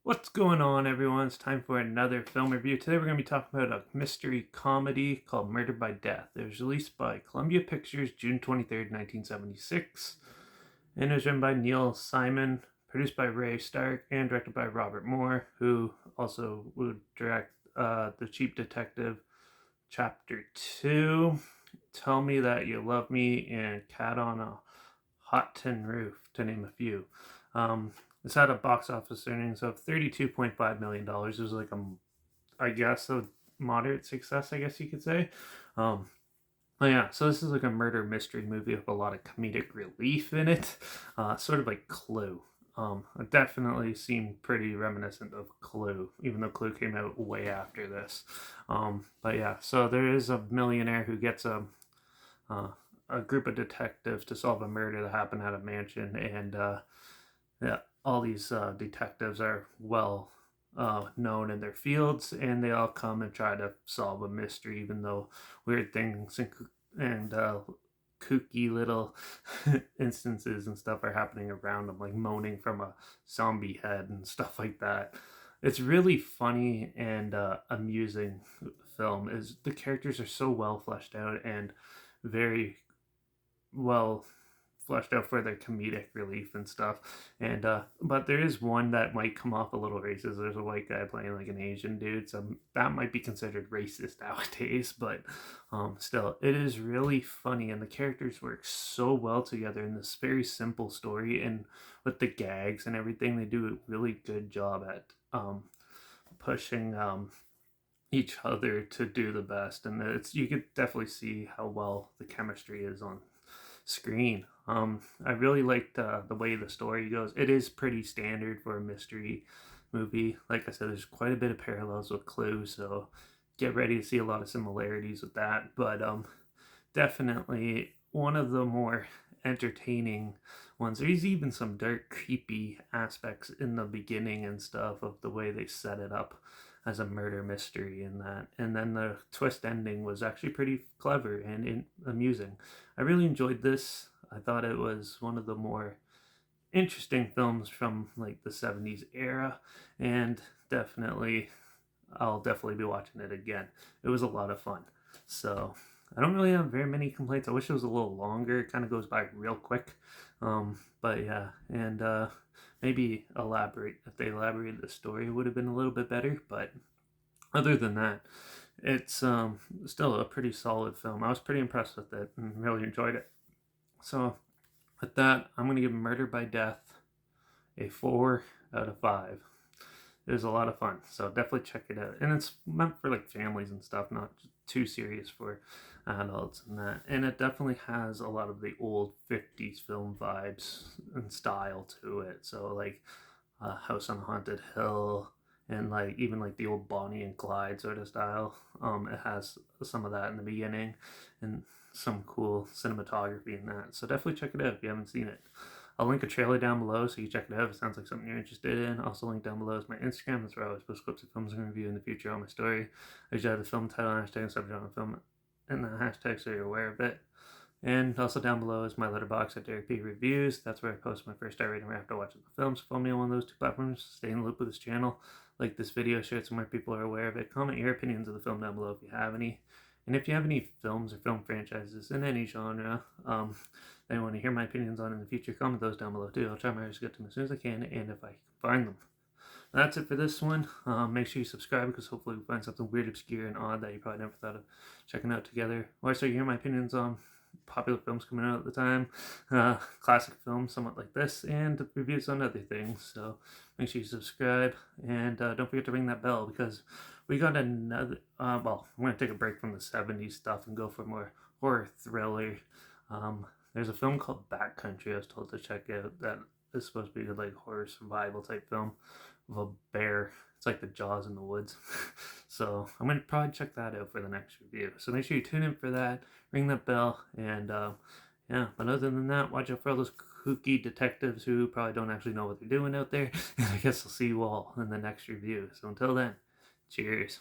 What's going on, everyone? It's time for another film review. Today we're going to be talking about a mystery comedy called Murder by Death. It was released by Columbia Pictures June 23rd, 1976. And it was written by Neil Simon, produced by Ray Stark, and directed by Robert Moore, who also would direct The Cheap Detective Chapter 2, Tell Me That You Love Me, and Cat on a Hot Tin Roof, to name a few. This had a box office earnings of $32.5 million. It was like I guess, a moderate success, I guess you could say. Um, yeah, so this is like a murder mystery movie with a lot of comedic relief in it, sort of like Clue. It definitely seemed pretty reminiscent of Clue, even though Clue came out way after this. But yeah, so there is a millionaire who gets uh, a group of detectives to solve a murder that happened at a mansion, and yeah, all these detectives are well known in their fields, and they all come and try to solve a mystery, even though weird things and kooky little instances and stuff are happening around them, like moaning from a zombie head and stuff like that. It's really funny and amusing film. Is the characters are so well fleshed out and very well fleshed out for their comedic relief and stuff. And but there is one that might come off a little racist. There's a white guy playing like an Asian dude, so that might be considered racist nowadays. But still, it is really funny, and the characters work so well together in this very simple story. And with the gags and everything, they do a really good job at pushing each other to do the best. And it's you could definitely see how well the chemistry is on screen. I really liked the way the story goes. It is pretty standard for a mystery movie. Like I said, there's quite a bit of parallels with Clue, so get ready to see a lot of similarities with that. But definitely one of the more entertaining ones. There's even some dark, creepy aspects in the beginning and stuff of the way they set it up as a murder mystery in that. And then the twist ending was actually pretty clever and amusing. I really enjoyed this. I thought it was one of the more interesting films from like the 70s era, and definitely I'll definitely be watching it again. It was a lot of fun. So I don't really have very many complaints. I wish it was a little longer. It kind of goes by real quick. But yeah, and maybe elaborate. If they elaborated the story, it would have been a little bit better. But other than that, it's still a pretty solid film. I was pretty impressed with it and really enjoyed it. So with that, I'm going to give Murder by Death a 4 out of 5. It was a lot of fun, so definitely check it out. And it's meant for like families and stuff, not too serious for adults and that. And it definitely has a lot of the old 50s film vibes and style to it. So like House on Haunted Hill, and like even like the old Bonnie and Clyde sort of style. It has some of that in the beginning, and some cool cinematography in that. So definitely check it out if you haven't seen it. I'll link a trailer down below so you check it out if it sounds like something you're interested in. Also, link down below is my Instagram. That's where I always post clips of films I'm going to review in the future on my story. I usually have the film title, hashtag, and subject on the film, and the hashtag so you're aware of it. And also down below is my letterbox at Derek P Reviews. That's where I post my first star rating right after watching the film. So follow me on one of those two platforms. Stay in the loop with this channel. Like this video, share it so more people are aware of it. Comment your opinions of the film down below if you have any. And if you have any films or film franchises in any genre that you want to hear my opinions on in the future, comment those down below too. I'll try my hardest to get to them as soon as I can, and if I can find them. That's it for this one. Make sure you subscribe, because hopefully we find something weird, obscure, and odd that you probably never thought of checking out together. Or so you hear my opinions on popular films coming out at the time, classic films somewhat like this, and reviews on other things. So make sure you subscribe, and don't forget to ring that bell, because we got another well, I'm going to take a break from the 70s stuff and go for more horror thriller. There's a film called Backcountry I was told to check out that is supposed to be a like horror survival type film of a bear. It's like the Jaws in the woods. So I'm going to probably check that out for the next review. So make sure you tune in for that, ring that bell, and yeah, but other than that, watch out for all those kooky detectives who probably don't actually know what they're doing out there. And I guess I'll see you all in the next review. So until then, cheers.